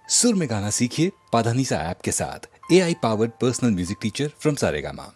सुर में गाना सीखिए पाधानीसा ऐप के साथ। AI powered personal music teacher from Saregama.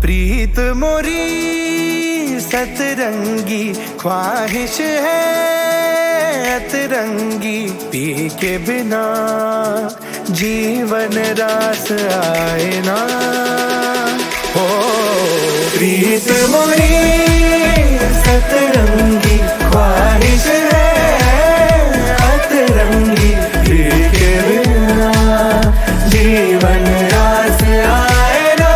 प्रीत मोरी सतरंगी ख्वाहिश है अतरंगी, पी के बिना जीवन रास आए ना। ओ प्रीत मोरी सतरंगी ख्वाहिश है अतरंगी, पी के बिना जीवन रास आए ना।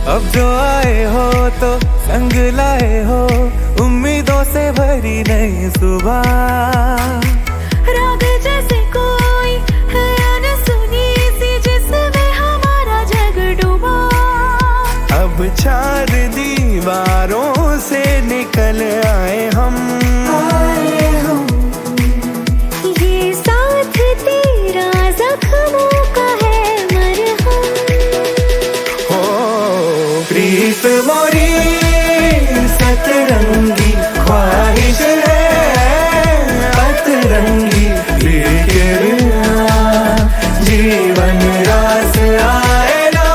अब जो आए हो तो संग लाए हो, उम्मीदों से भरी नई सुबह। राग जैसे कोई है अनसुनी सी जिसमें हमारा जग डूबा। अब चार दीवारों से निकल आए हम, ये साथ तेरा जख्मों का है मरहम। प्रीत मोरी सतरंगी ख्वाहिश है अतरंगी, लेके बिना जीवन रास आए ना।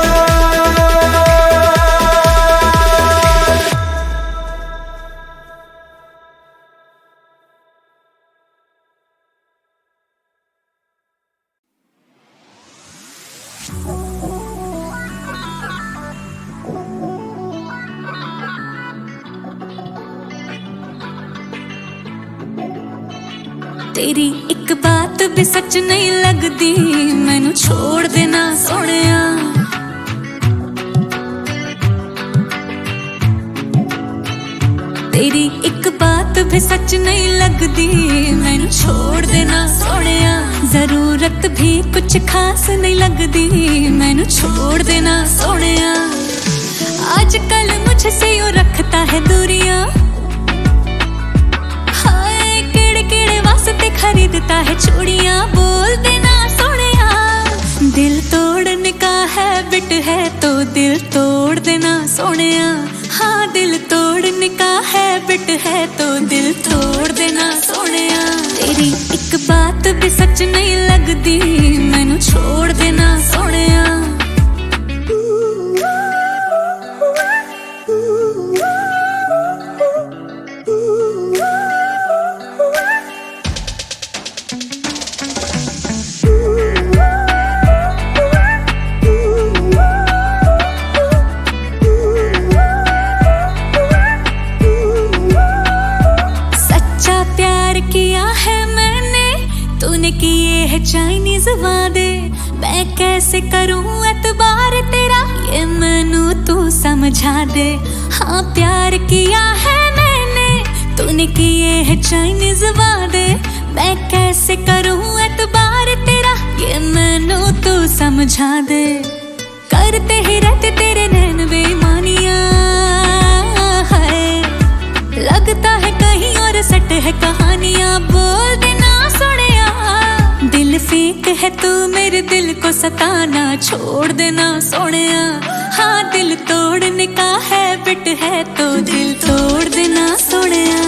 तेरी एक बात भी सच नहीं लगदी, मैनू छोड़ देना सोहणिया। तेरी एक बात भी सच नहीं लगदी, मैनू छोड़ देना सोहणिया। जरूरत भी कुछ खास नहीं लगदी, मैनू छोड़ देना सोहणिया। आजकल मुझसे यूं रखता है दूरियां, वास्ते खरीदता है चूड़ियां। बोल देना सोहणिया, दिल तोड़ने का हैबिट है तो दिल तोड़ देना सोहणिया। हाँ दिल तोड़ने का हैबिट है तो दिल तोड़ देना सोहणिया। तेरी एक बात भी सच नहीं लगदी, मैनू छोड़ देना सोहणिया। तूने किए है चाइनीज वादे, मैं कैसे करूं एतबार तेरा, ये मैनू तू समझा दे। हाँ प्यार किया है मैंने, तूने किए है चाइनीज वादे, मैं कैसे करूं एतबार तेरा, ये मैनू तू समझा दे। करते ही रहते तेरे नैन बेईमानियां, है लगता है कहीं और सट है कहानियां। बोल देना सोहणिया, दिल फेंक है तू मेरे दिल को सताना, छोड़ देना सोहणिया। हाँ दिल तोड़ने का हैबिट है तो दिल तोड़ देना सोहणिया।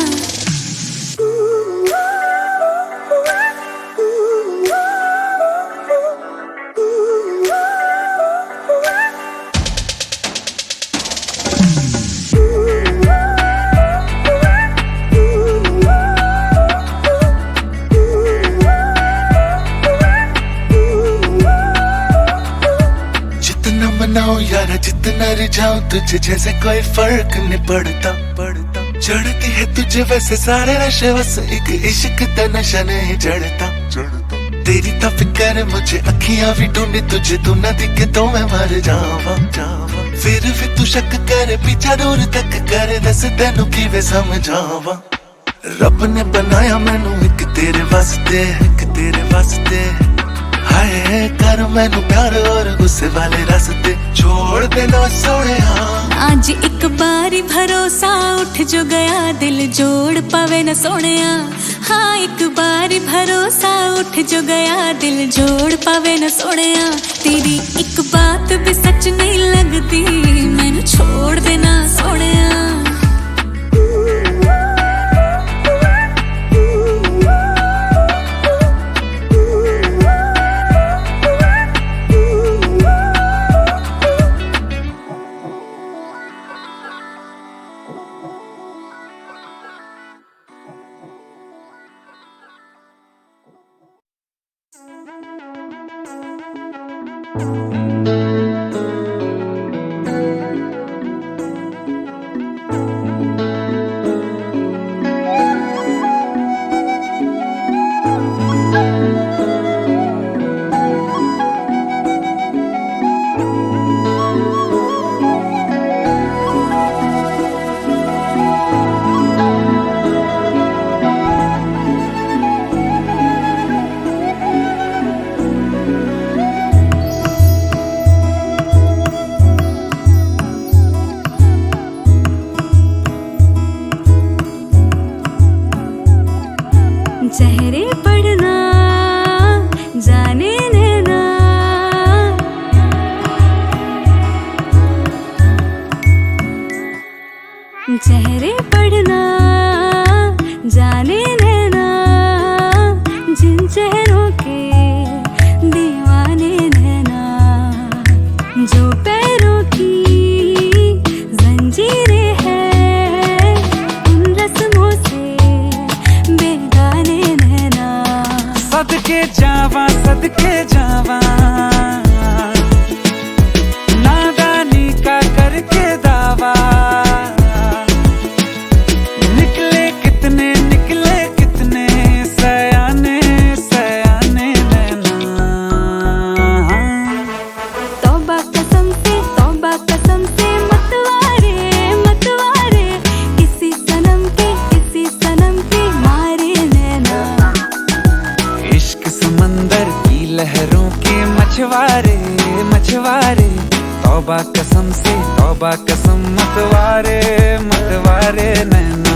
जितना मनाओ यार जितना रिझाओ तुझे जैसे कोई फर्क नहीं पड़ता चढ़ती है तुझे वैसे सारे नशे बस एक इश्क का नशा नहीं चढ़ता तेरी तो फिक्र मुझे अखियां भी ढूंढी तुझे तू ना दिखे तो मैं मर जावा फिर भी तू शक करे पीछा दूर तक करे दस तेनू की वे समझावा रब ने बनाया मैनू एक तेरे वास्ते हाय कर मैनू प्यार और गुस्से वाले रास्ते छोड़ देना सोनिया आज एक बारी भरोसा उठ जो गया दिल जोड़ पावे न सोनिया हाँ एक बारी भरोसा उठ जो गया दिल जोड़ पावे न सोनिया तेरी एक बात भी सच नहीं लगती मैनू छोड़ देना सोनिया चेहरे पढ़ना जाने देना चेहरे पढ़ना जाने देना जिन चेहरों के दीवाने देना जो पैरों की जंजीरें हैं उन रस्मों से बेगाने नैना सदके जावा नादानी का करके दावा निकले कितने सयाने नैना तौबा कसम से मतवारे किसी सनम के मारे नैना इश्क समंदर की लहरों के मछवारे तौबा कसम मतवारे नैना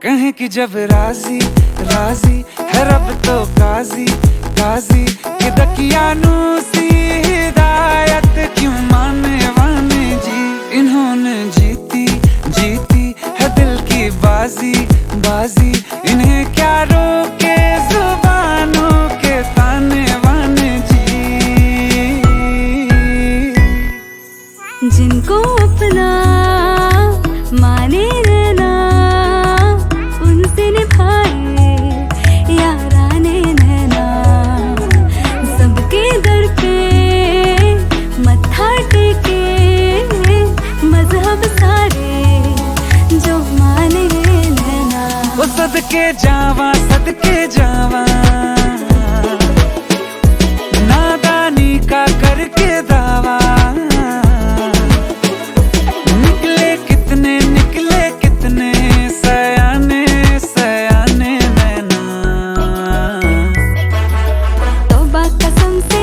कहें कि जब राजी है रब तो काजी कि दकियानू सी हिदायत क्यों माने जी इन्होंने जीती है दिल की बाजी इन्हें क्या रोके जुबानों के ताने वाने जी जिनको अपना माने रहना उनसे निभाए याराने नैना सबके दर पे मत्था टेके मजहब सारे जो माने नैना वो सदके जावा नादानी का करके दावा निकले कितने सयाने नैना तौबा कसम से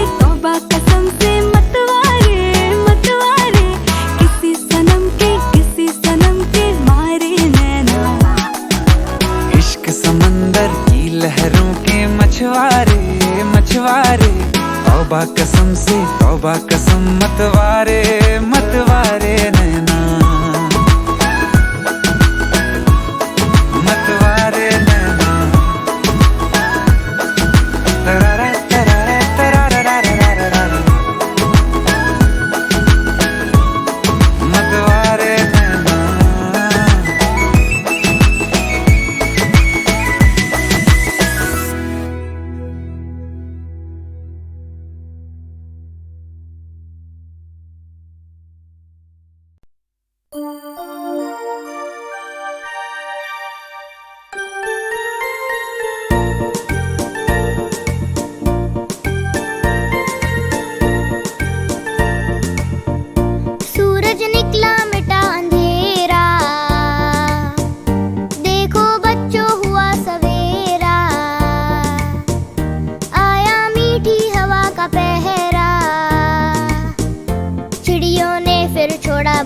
मतवारे किसी सनम के मारे नैना इश्क समंदर की लहरों के मछवारे तौबा कसम मतवारे नैना मतवारे नैना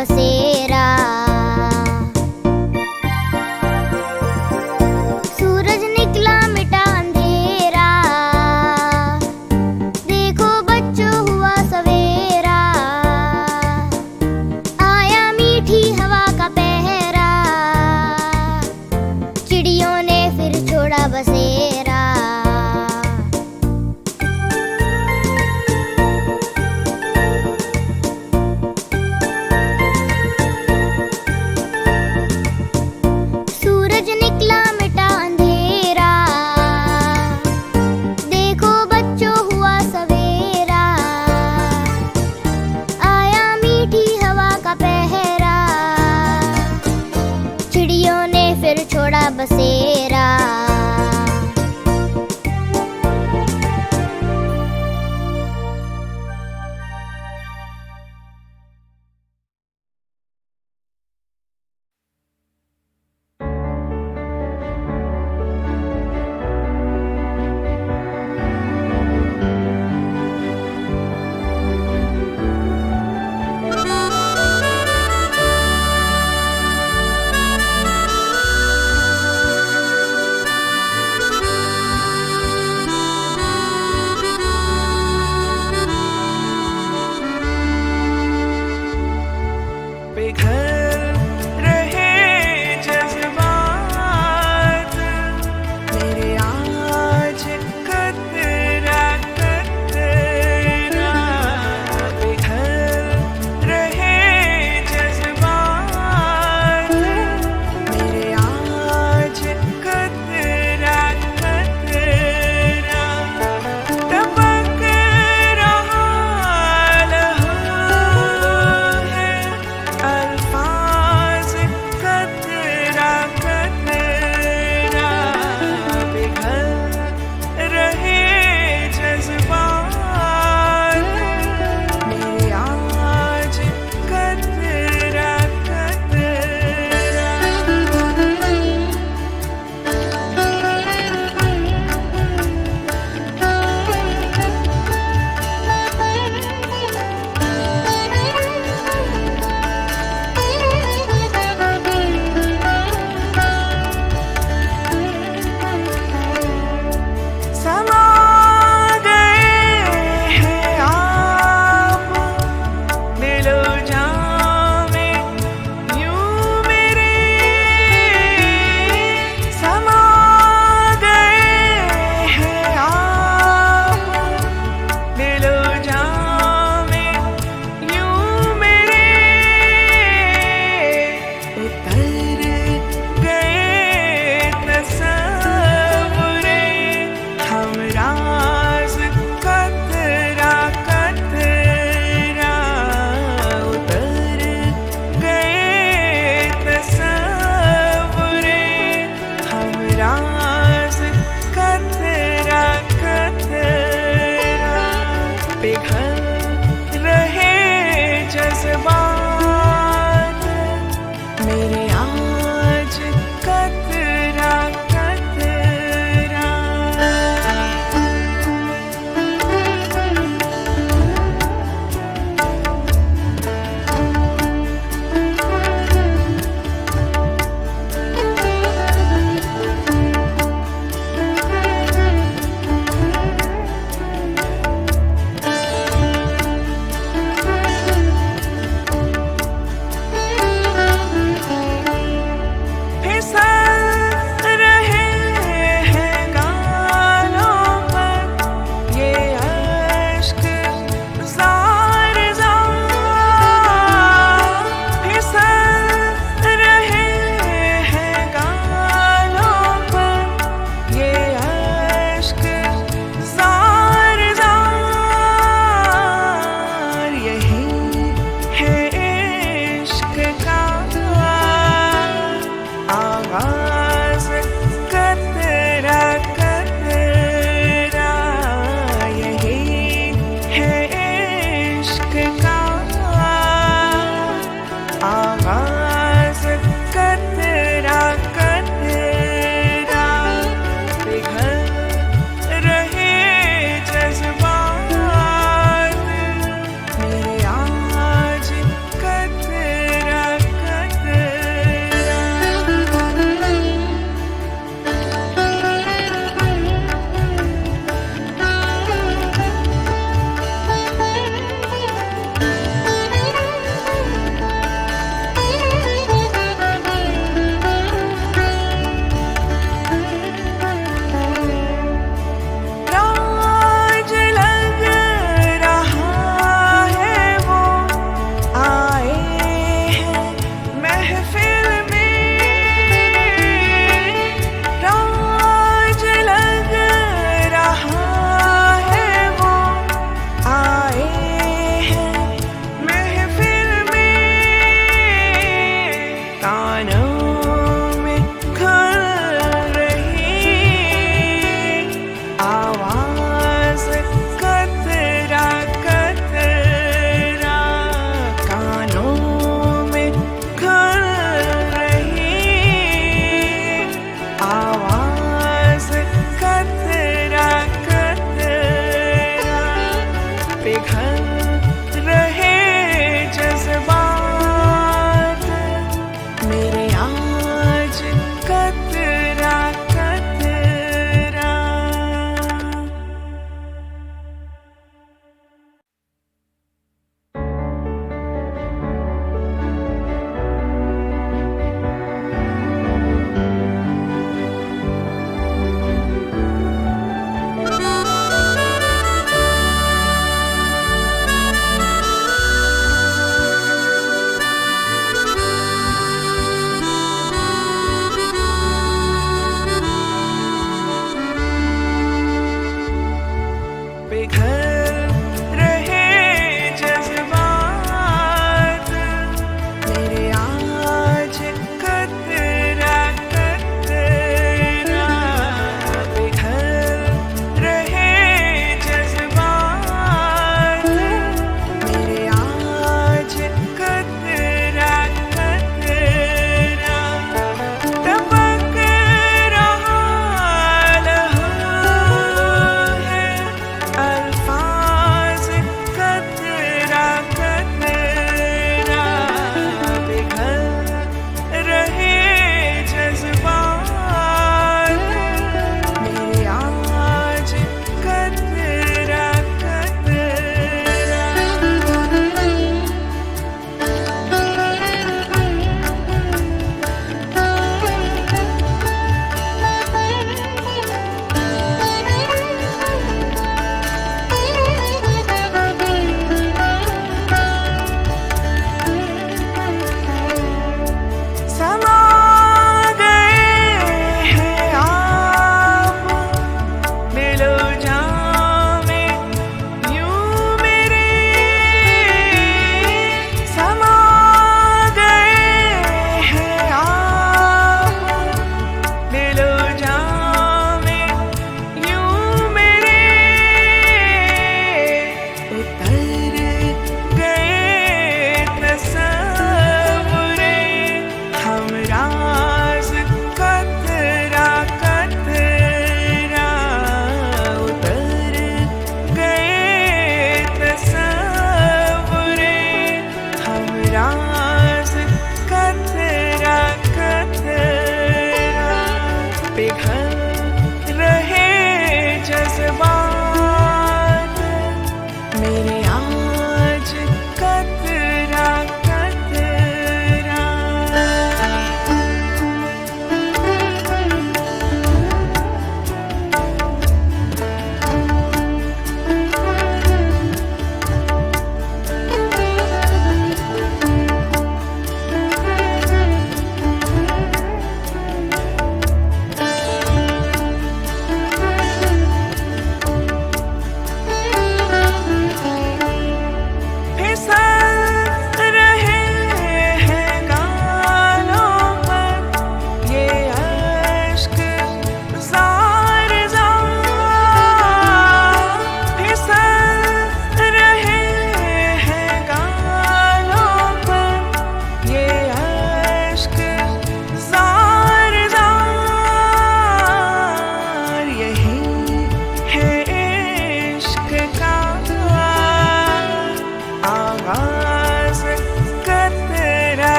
बसेरा। सूरज निकला मिटा अंधेरा, देखो बच्चों हुआ सवेरा। आया मीठी हवा का पहरा, चिड़ियों ने फिर छोड़ा बसेरा। सूरज निकला मिटा अंधेरा, देखो बच्चों हुआ सवेरा। आया मीठी हवा का पहरा, चिड़ियों ने फिर छोड़ा बसेरा।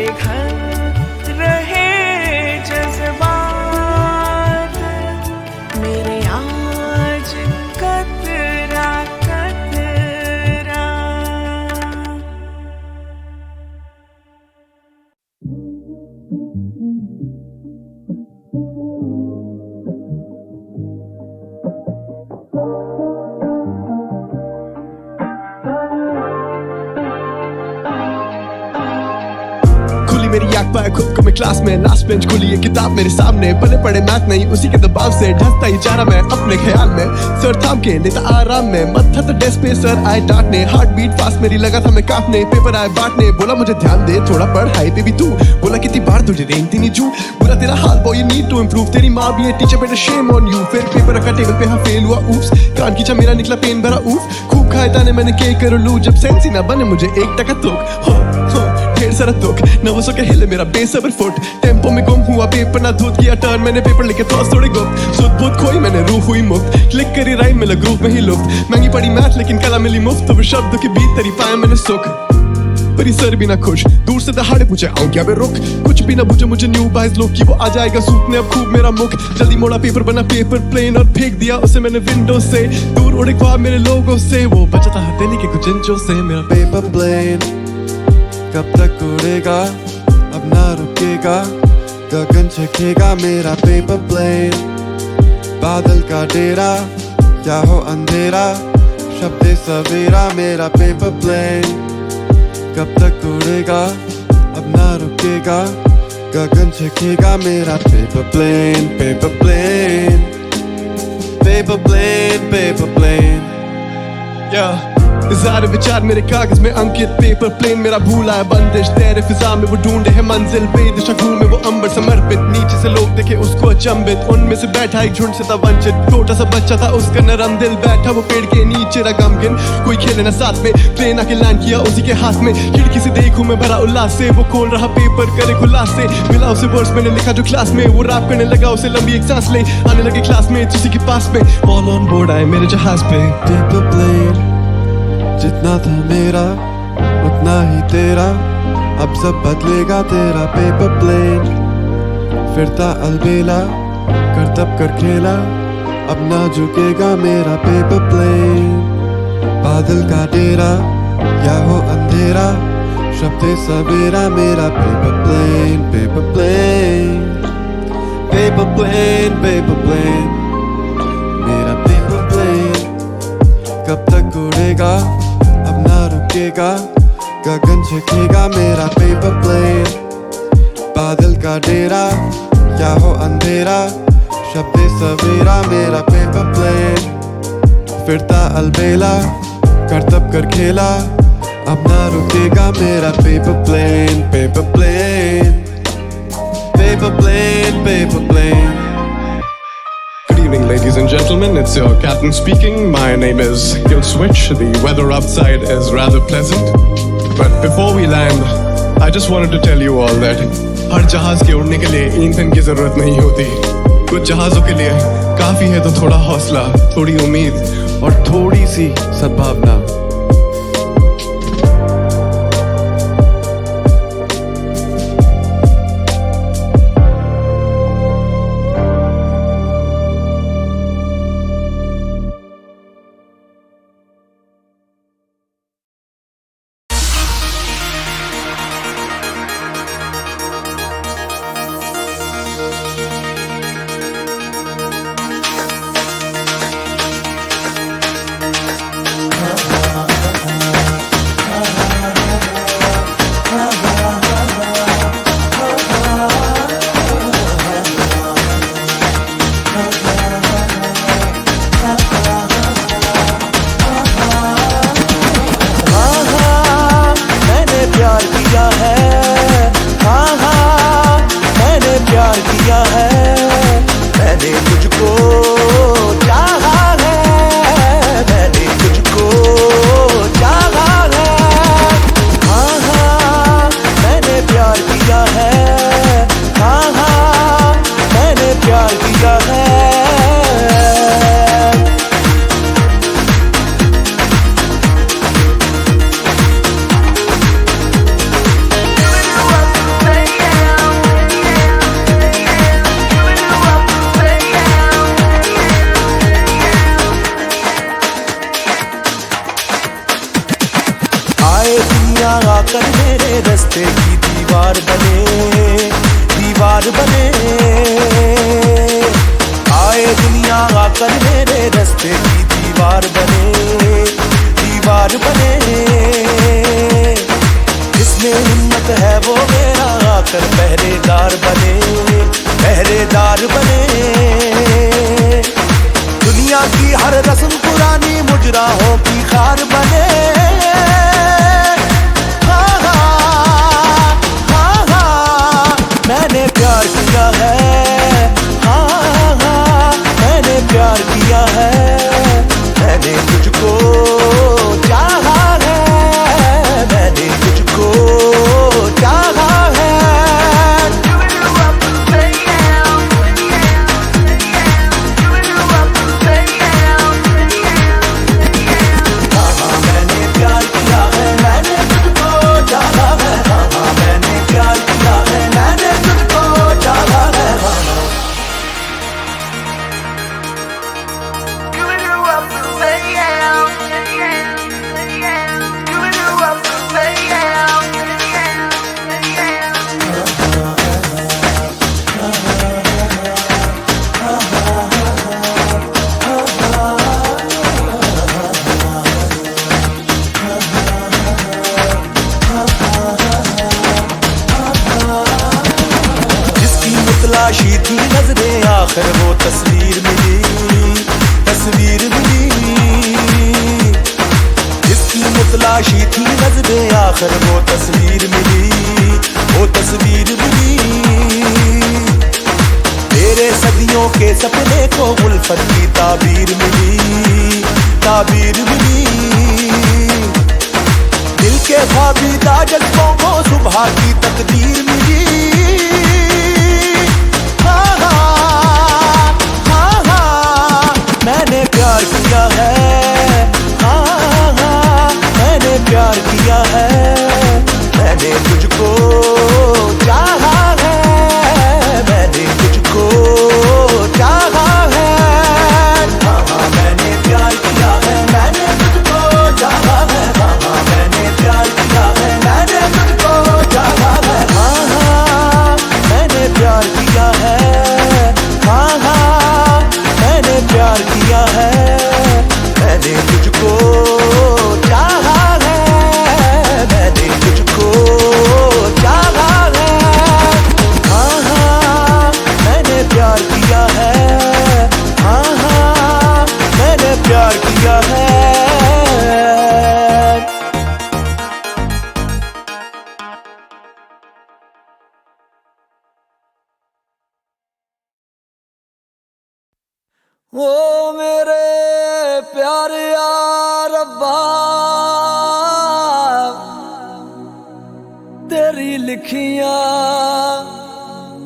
पिघल रहे जज्बात मेरे आज कतरा कतरा। मेरी आँख पाया खुद को मैं क्लास में, लास्ट बेंच खुली ये किताब मेरे सामने, बने पड़े मैथ नहीं उसी के दबाव से ढसता ही जा रहा मैं अपने ख्याल में, सर थाम के लेता आराम में, मत था तो डेस्क पे सर आए डांटने, हार्ट बीट फास्ट मेरी लगा था मैं कांपने, पेपर आए बांटने, बोला मुझे ध्यान दे थोड़ा पढ़ाई पे भी तू, बोला कितनी बार तुझे रेंगती नहीं जू, बोला तेरा हाल boy you need to improve, तेरी माँ भी है टीचर बेटा शेम ऑन यू, फिर पेपर रखा टेबल पे हाँ फेल हुआ ऊप्स, कान खींचा मेरा निकला पेन भरा ऊफ, खूब खाए ताने मैंने के कर लूं, जब सेंस ही ना बने मुझे 1 टका तुक, ढेर सारा तुक, न हो सके हिले मेरा बेसब्र फुट, टेम्पो में गुम हुआ पेपर ना धूत किया टर्न, मैंने पेपर लेके थॉट्स थोड़े गुप्त, सुध बुध खोई मैंने रूह हुई मुक्त, क्लिक करी राइम मिला ग्रुप में ही लुप्त, महंगी पड़ी मैथ लेकिन कला मिली मुफ्त, तो शब्द के बीच तेरी पाया मैंने सुख, पर सर भी ना खुश, दूर से दहाड़े पूछे आऊं क्या मैं रुक, कुछ भी ना पूछे मुझे न्यू बाइज लोग की वो आ जाएगा सूटने अब खूब मेरा मुख, जल्दी मोड़ा पेपर बना पेपर प्लेन और फेंक दिया उसे मैंने विंडो से, दूर उड़े ख्वाब मेरे लोगों से, वो बचा था हथेली के कुछ इंचों से, मेरा पेपर प्लेन कब तक उड़ेगा अब ना रुकेगा, गगन छकेगा मेरा पेपर प्लेन, बादल का डेरा क्या हो अंधेरा, शब्द सवेरा मेरा पेपर प्लेन, कब तक उड़ेगा अब ना रुकेगा, गगन छकेगा मेरा paper plane, paper plane, paper plane, paper plane, yeah. इज़हार विचार मेरे कागज में अंकित, पेपर प्लेन मेरा भूला है बंदिश, तेरे फिजा में वो ढूंढे है मंजिल, बेदिशा घूमे वो अंबर समर्पित, नीचे से लोग देखे उसको अचंभित, उनमें से बैठा एक झुंड से था वंचित, छोटा सा बच्चा था उसका नरम दिल, बैठा वो पेड़ के नीचे गमगीन, कोई खेले ना साथ में, ट्रेन आके लैंड किया उसी के हाथ में, खिड़की से देखूं मैं भरा उल्लास से, वो खोल रहा पेपर करे खुलास से, मिला उसे वर्ड्स मैंने लिखा जो क्लास में, वो रैप करने लगा उसे लंबी एक सांस ले, आने लगे क्लास में उसी के पास में, ऑल ऑन बोर्ड आए मेरे जहाज पे। पेपर प्लेन जितना था मेरा उतना ही तेरा, अब सब बदलेगा तेरा। पेपर प्लेन फिरता अलबेला, कर तब कर खेला, अब ना झुकेगा मेरा। पेपर प्लेन बादल का डेरा या हो अंधेरा, शब्द सवेरा मेरा। Paper plane paper plane paper plane paper plane मेरा। पेपर प्लेन कब तक उड़ेगा अब ना रुकेगा, गगन छकेगा मेरा। पेपर प्लेन बादल का डेरा या हो अंधेरा, शब्द सवेरा मेरा। पेपर प्लेन फिरता अलबेला, कर तब कर खेला, अब ना रुकेगा मेरा। Paper plane paper plane paper plane paper plane. Good evening, ladies and gentlemen. It's your captain speaking. My name is Kill Switch. The weather outside is rather pleasant. But before we land, I just wanted to tell you all that हर जहाज के उड़ने के लिए ईंधन की जरूरत नहीं होती। कुछ जहाजों के लिए काफी है तो थोड़ा हौसला, थोड़ी उम्मीद और थोड़ी सी सद्भावना। आकर मेरे रास्ते की दीवार बने, दीवार बने। आए दुनिया आकर मेरे रास्ते की दीवार बने, दीवार बने। जिसमें हिम्मत है वो मेरा आकर पहरेदार बने, पहरेदार बने। दुनिया की हर रस्म पुरानी मुजराहों की खार बने। मैंने प्यार किया है, हाँ हाँ मैंने प्यार किया है। मैंने तुझको चाहा है, मैंने तुझको चाहा है। तलाशी थी नजरें आखिर वो तस्वीर मिली, तस्वीर मिली। जिसकी तलाशी थी नजरें आखिर वो तस्वीर मिली, वो तस्वीर मिली। तेरे सदियों के सपने को उल्फत की ताबीर मिली, ताबीर मिली। दिल के ख्वाबीदा जज्बों को सुबह की तकदीर मिली। हाँ हाँ हाँ हाँ मैंने प्यार किया है, हाँ हाँ मैंने प्यार किया है। मैंने तुझको चाहा है, मैंने तुझको चाहा है। हाँ हाँ मैंने प्यार किया है, मैंने तुझको चाहा है। हाँ हाँ मैंने प्यार किया है, मैंने तुझको चाहा है। हाँ हाँ मैंने प्यार किया है, हाँ हाँ मैंने प्यार किया है। मैंने तुझको चाहा है, मैंने तुझको चाहा है। हाँ हाँ मैंने प्यार किया है, हाँ हाँ मैंने प्यार किया है। ओ मेरे प्यारे यार रब्बा, तेरी लिखियां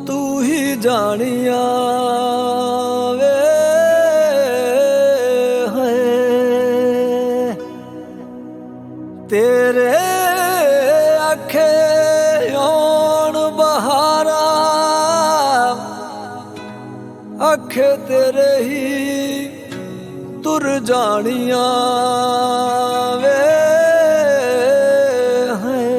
तू ही जानिया वे है। तेरे आखे ओण बहारा, आखे तेरे ही तुर जानिया वे हैं।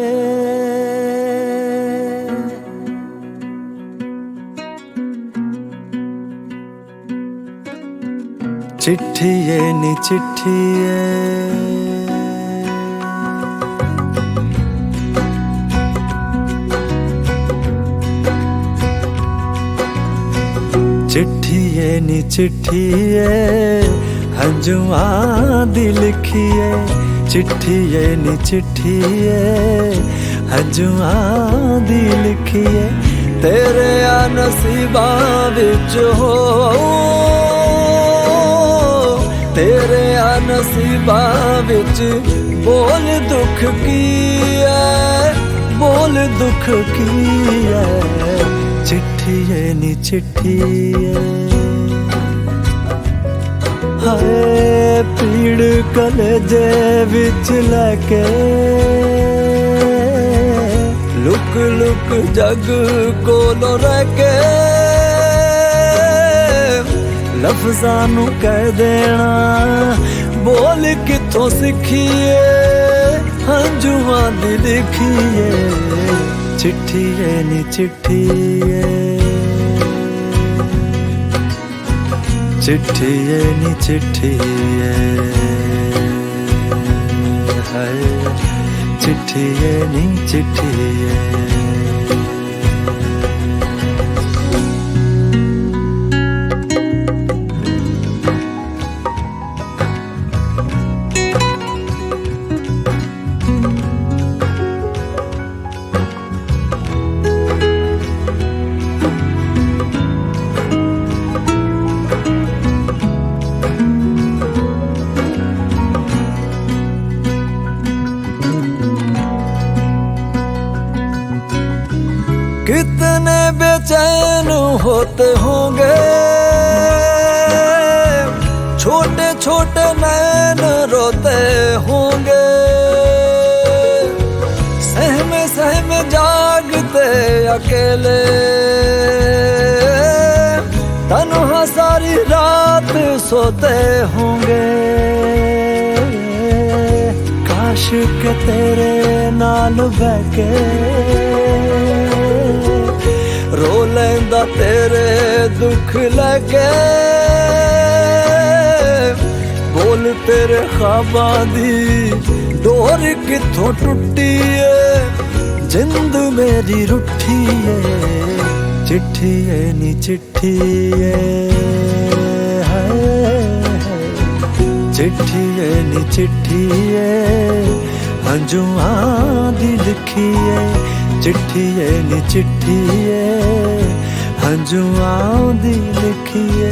चिट्ठिए नी चिट्ठिए, चिट्ठिए नी चिट्ठिए हंजुआं दी लिखिए। चिट्ठिए नी चिट्ठिए हंजुआं दी लिखिए। तेरे आ नसीबां विच हो, तेरे आ नसीबां विच बोल दुख की है, बोल दुख की है। चिट्ठिए नी चिट्ठिए हाय पीड़ कलेजे विच लैके, लुक लुक जग कोलों रह के। लफ्ज़ां नू कह देना बोल किथों सिखिए, हंजुआं दी लिखिए। चिट्ठिए नी चिट्ठिए, चिट्ठिए नी चिट्ठिए हाय चिट्ठिए नी चिट्ठिए। कितने बेचैन होते होंगे, छोटे छोटे नैन रोते होंगे। सहमे सहमे जागते अकेले, तन्हा सारी रात सोते होंगे। काश के तेरे नाल बैके रो लैंदा तेरे दुख लगे। बोल तेरे ख्वाबां दी डोर किथों टुटी है, जिंद मेरी रुठी है। चिट्ठिए नी चिट्ठिए हाय चिट्ठिए नी चिट्ठिए हंजुआ दी लिखी है चिट्ठी है नी चिट्ठी है हंजुआ दी लिखी है।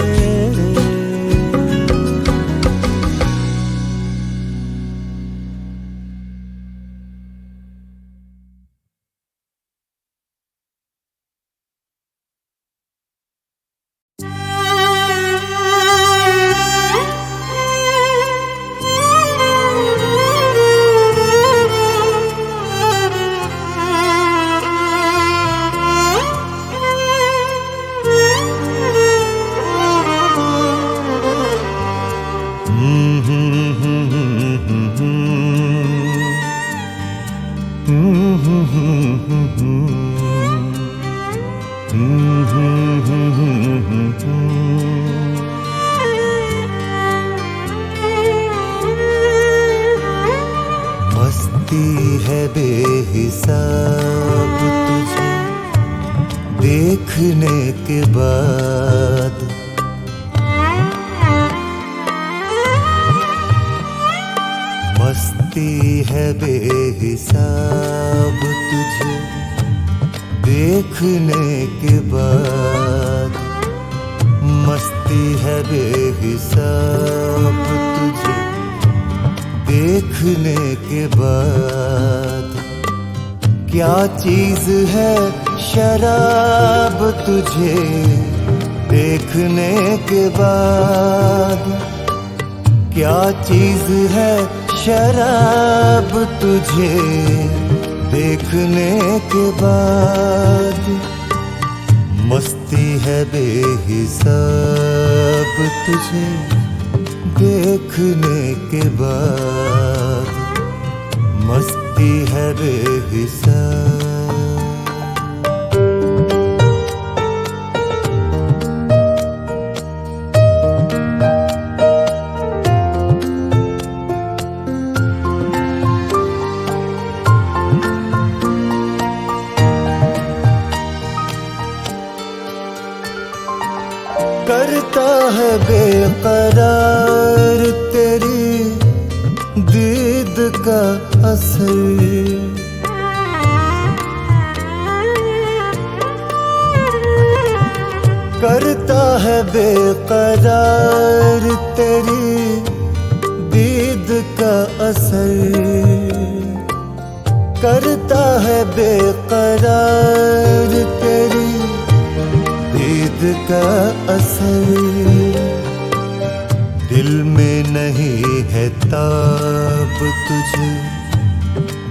मस्ती है बेहिसाब तुझे देखने के बाद, मस्ती है बेहिसाब तुझे देखने के बाद, मस्ती है बेहिसाब तुझे देखने के बाद। क्या चीज है शराब तुझे देखने के बाद, क्या चीज है शराब तुझे देखने के बाद। मस्ती है बेहिसाब तुझे देखने के बाद, मस्ती है बेहिसाब। करता है बेकरार तेरी दीद का असर, करता है बेकरार तेरी दीद का असर, करता है बेकरार तेरी दीद का असर। दिल में नहीं है ताब तुझे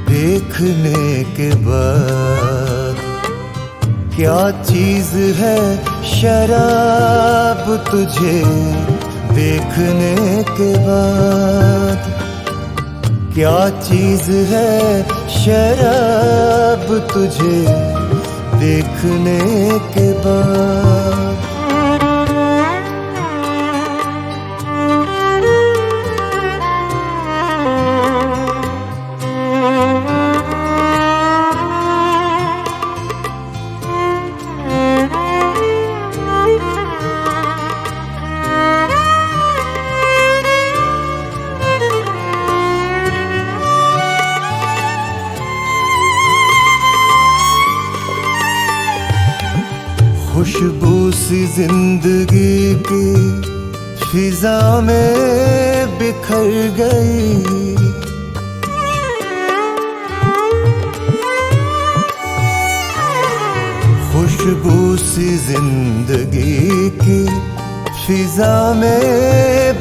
देखने के बाद, क्या चीज है शराब तुझे देखने के बाद, क्या चीज है शराब तुझे देखने के बाद। खुशबू सी जिंदगी की फिजा में बिखर गई, खुशबू सी जिंदगी की फिजा में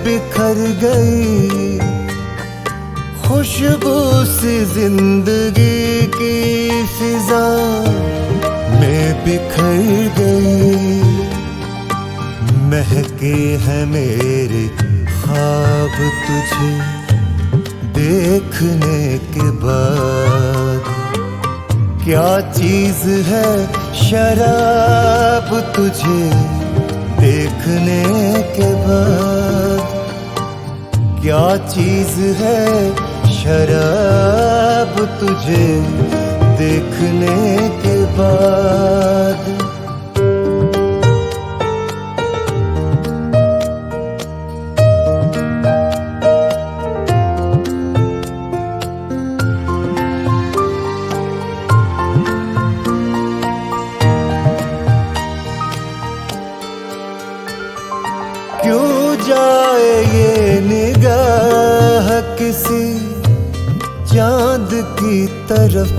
बिखर गई, खुशबू सी जिंदगी की फिजा में बिखर गई। महके हैं मेरे ख्वाब तुझे देखने के बाद, क्या चीज है शराब तुझे देखने के बाद, क्या चीज है शराब तुझे देखने के बाद। तरफ।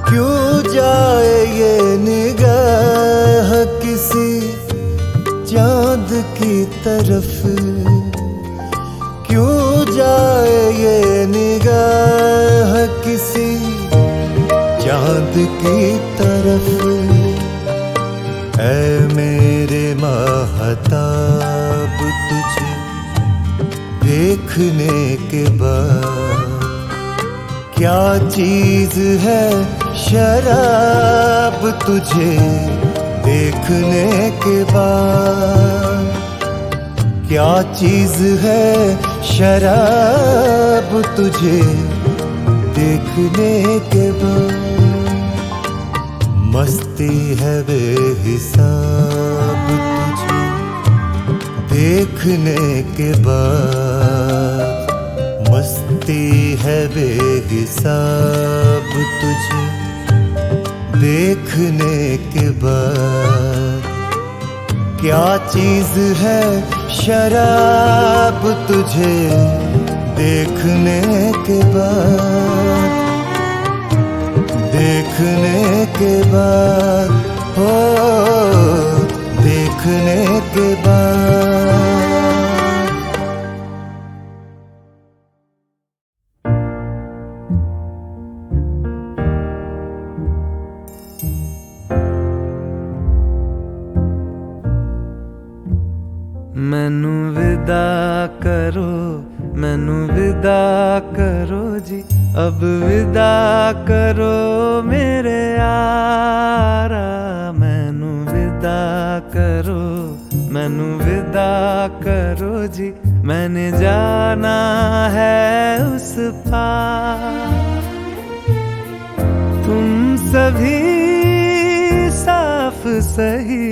क्यों जाए ये निगाह किसी चांद की तरफ। क्यों जाए ये निगाह किसी चांद की तरफ। ऐ मेरे महताब तुझे देखने के बाद क्या चीज है शराब तुझे देखने के बाद। क्या चीज है शराब तुझे देखने के बाद। मस्ती है बेहिसाब तुझे देखने के बाद। मस्ती है बेहिसाब तुझे देखने के बाद। क्या चीज है शराब तुझे देखने के बाद। देखने के बाद हो देखने के बाद। मैनू विदा करो, मैनू विदा करो जी, अब विदा करो मेरे यारा। मैनू विदा करो, मैनू विदा करो जी, मैंने जाना है उस पार। तुम सभी साफ सही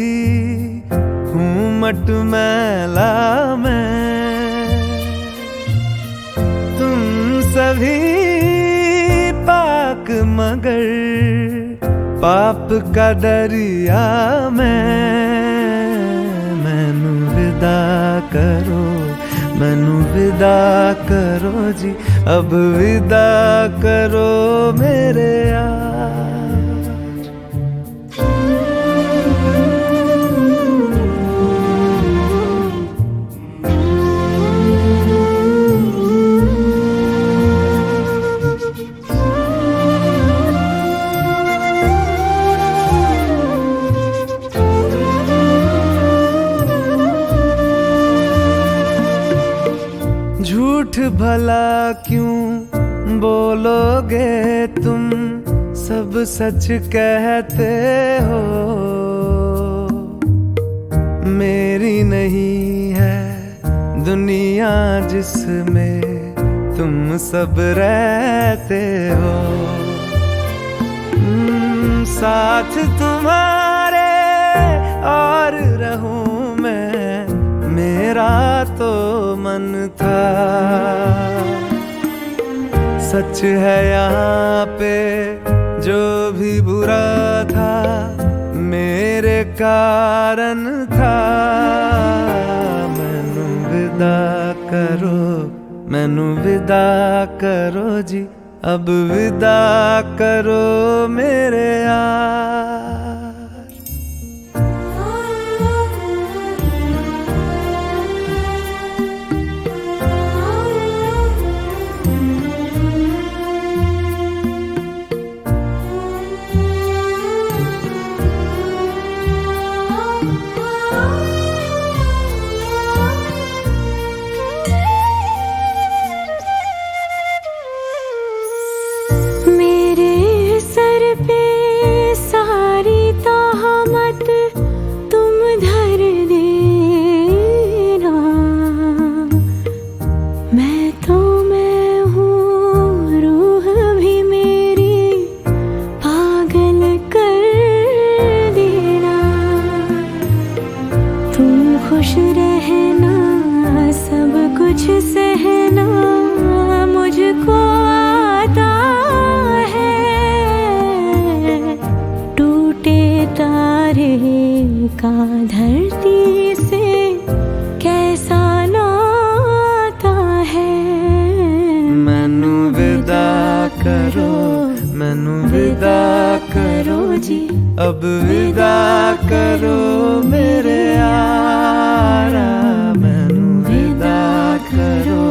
हूँ मटमैला मैं। तुम सभी पाक मगर पाप का दरिया मैं। मैनू विदा करो, मैनू विदा करो जी, अब विदा करो मेरे यार। झूठ भला क्यों बोलोगे तुम, सब सच कहते हो। मेरी नहीं है दुनिया जिसमें तुम सब रहते हो। साथ तुम्हारे और रहूं मैं, मेरा तो मन था। सच है यहाँ पे जो भी बुरा था मेरे कारण था। मैनू विदा करो, मैनू विदा करो जी, अब विदा करो मेरे यार। मेरे सर पे सारी मैनू विदा करो जी, अब विदा करो मेरे यारा, मैनू विदा करो,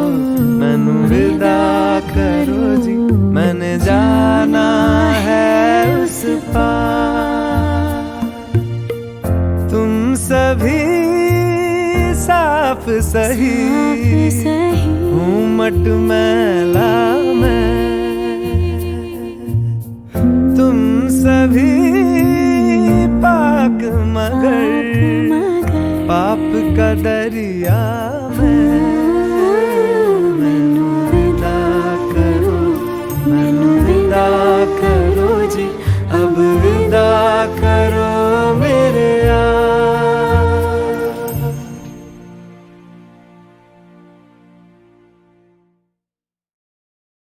मैनू विदा करो जी, मैंने जाना है उस पार। तुम सभी साफ सही हूँ मट मैला मैं, तुम सभी पाक मगर पाप का दरिया में। मैनू विदा करो, मैनू विदा करो।